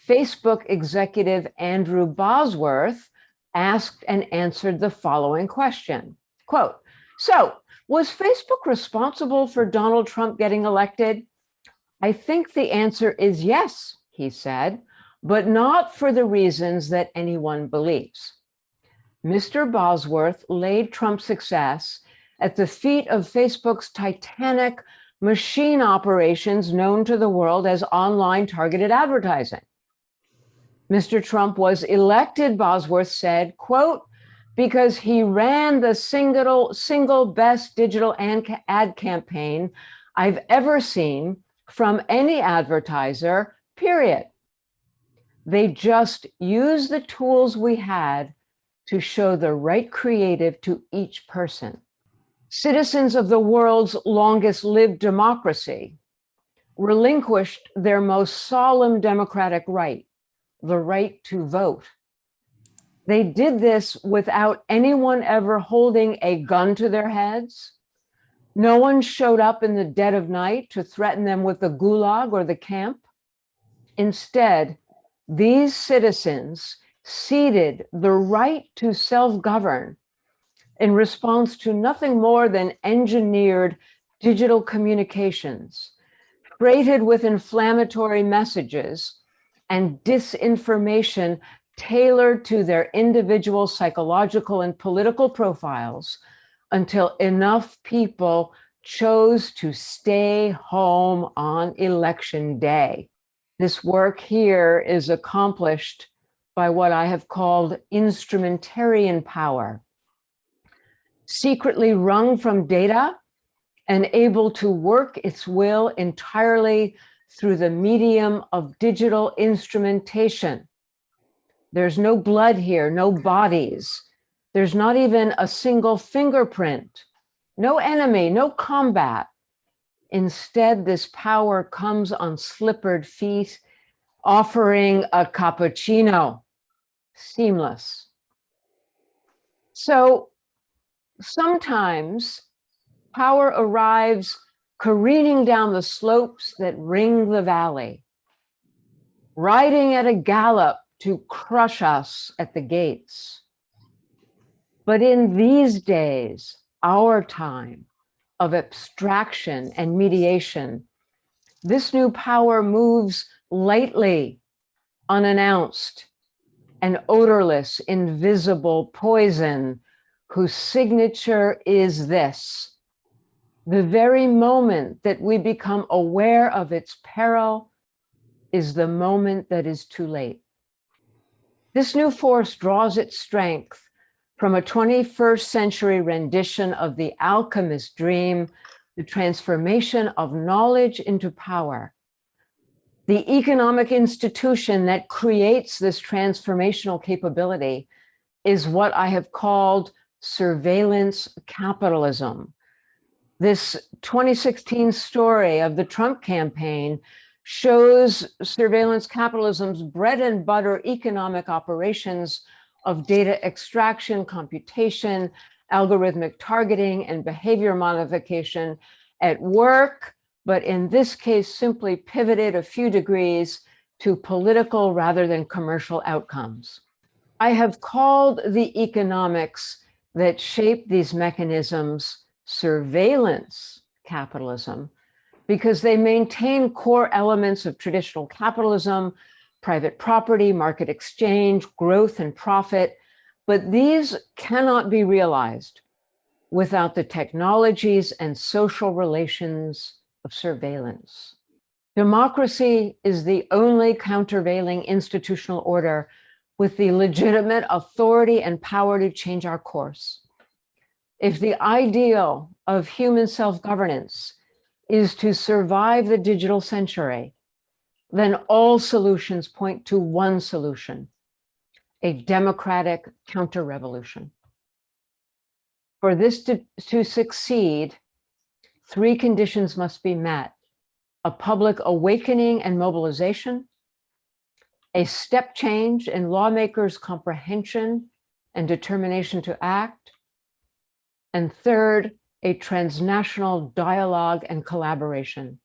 Facebook executive Andrew Bosworth asked and answered the following question, quote, "So, was Facebook responsible for Donald Trump getting elected? I think the answer is yes," he said, "but not for the reasons that anyone believes." Mr. Bosworth laid Trump's success at the feet of Facebook's titanic machine operations known to the world as online targeted advertising. Mr. Trump was elected, Bosworth said, quote, "because he ran the single best digital ad campaign I've ever seen from any advertiser, period. They just used the tools we had to show the right creative to each person. Citizens of the world's longest lived democracy relinquished their most solemn democratic right, the right to vote. They did this without anyone ever holding a gun to their heads. No one showed up in the dead of night to threaten them with the gulag or the camp. Instead, these citizens ceded the right to self-govern in response to nothing more than engineered digital communications, freighted with inflammatory messages and disinformation tailored to their individual psychological and political profiles until enough people chose to stay home on election day. This work here is accomplished by what I have called instrumentarian power, secretly wrung from data and able to work its will entirely through the medium of digital instrumentation. There's no blood here, no bodies. There's not even a single fingerprint, no enemy, no combat. Instead, this power comes on slippered feet, offering a cappuccino, seamless. So sometimes power arrives careening down the slopes that ring the valley, riding at a gallop to crush us at the gates. But in these days, our time of abstraction and mediation, this new power moves lightly, unannounced, an odorless, invisible poison whose signature is this: the very moment that we become aware of its peril is the moment that is too late. This new force draws its strength from a 21st century rendition of the alchemist dream, the transformation of knowledge into power. The economic institution that creates this transformational capability is what I have called surveillance capitalism. This 2016 story of the Trump campaign shows surveillance capitalism's bread and butter economic operations of data extraction, computation, algorithmic targeting, and behavior modification at work, but in this case, simply pivoted a few degrees to political rather than commercial outcomes. I have called the economics that shape these mechanisms surveillance capitalism because they maintain core elements of traditional capitalism, private property, market exchange, growth, and profit, but these cannot be realized without the technologies and social relations of surveillance. Democracy is the only countervailing institutional order with the legitimate authority and power to change our course. If the ideal of human self-governance is to survive the digital century, then all solutions point to one solution: a democratic counter-revolution. For this to succeed, three conditions must be met: a public awakening and mobilization, a step change in lawmakers' comprehension and determination to act, and third, a transnational dialogue and collaboration.